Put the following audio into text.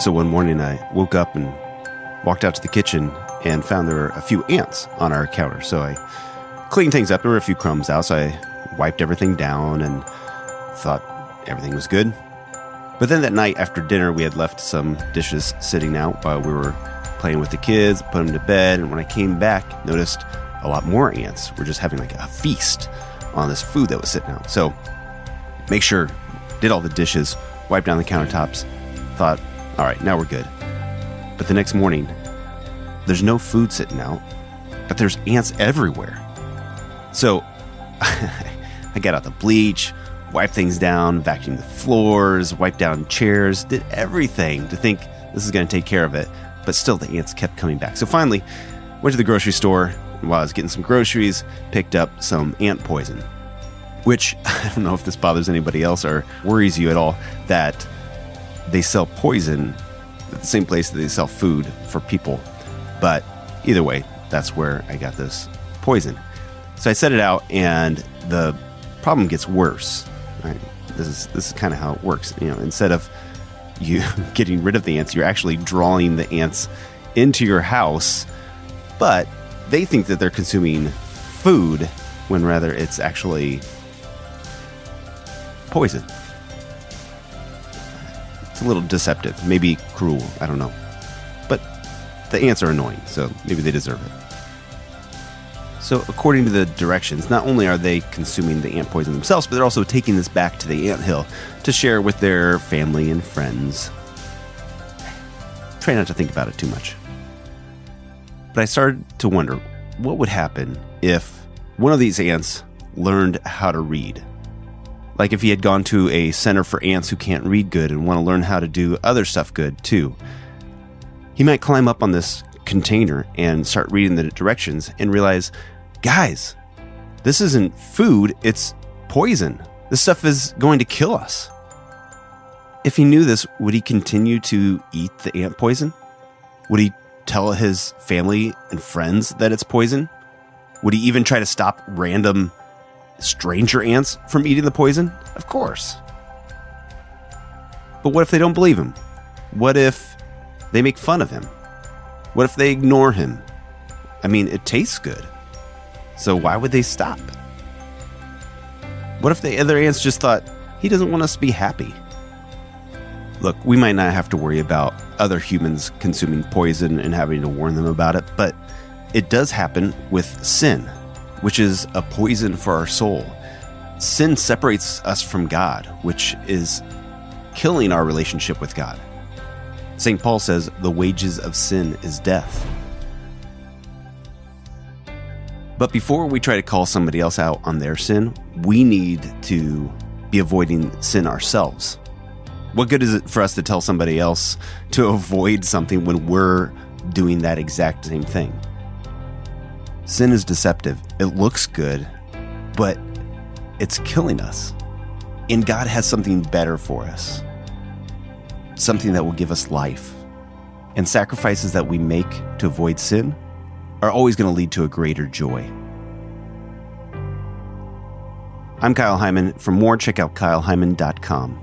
So one morning I woke up and walked out to the kitchen and found there were a few ants on our counter. So I cleaned things up. There were a few crumbs out, so I wiped everything down and thought everything was good. But then that night after dinner, we had left some dishes sitting out while we were playing with the kids, put them to bed. And when I came back, noticed a lot more ants. We're just having like a feast on this food that was sitting out. So make sure, did all the dishes, wiped down the countertops, thought, all right, now we're good. But the next morning, there's no food sitting out, but there's ants everywhere. So I got out the bleach, wiped things down, vacuumed the floors, wiped down chairs, did everything to think this is going to take care of it. But still, the ants kept coming back. So finally, went to the grocery store, and while I was getting some groceries, picked up some ant poison, which I don't know if this bothers anybody else or worries you at all, that they sell poison at the same place that they sell food for people. But either way, that's where I got this poison. So I set it out, and the problem gets worse. Right? This is kind of how it works. Instead of you getting rid of the ants, you're actually drawing the ants into your house, but they think that they're consuming food when rather it's actually poison. It's a little deceptive, maybe cruel, I don't know. But the ants are annoying, so maybe they deserve it. So according to the directions, not only are they consuming the ant poison themselves, but they're also taking this back to the anthill to share with their family and friends. Try not to think about it too much. But I started to wonder, what would happen if one of these ants learned how to read? Like if he had gone to a center for ants who can't read good and want to learn how to do other stuff good too. He might climb up on this container and start reading the directions and realize, guys, this isn't food, it's poison. This stuff is going to kill us. If he knew this, would he continue to eat the ant poison? Would he tell his family and friends that it's poison? Would he even try to stop random stranger ants from eating the poison? Of course. But what if they don't believe him? What if they make fun of him? What if they ignore him? I mean, it tastes good. So why would they stop? What if the other ants just thought, he doesn't want us to be happy? Look, we might not have to worry about other humans consuming poison and having to warn them about it, but it does happen with sin, which is a poison for our soul. Sin separates us from God, which is killing our relationship with God. St. Paul says the wages of sin is death. But before we try to call somebody else out on their sin, we need to be avoiding sin ourselves. What good is it for us to tell somebody else to avoid something when we're doing that exact same thing? Sin is deceptive. It looks good, but it's killing us. And God has something better for us. Something that will give us life. And sacrifices that we make to avoid sin are always going to lead to a greater joy. I'm Kyle Heimann. For more, check out kyleheimann.com.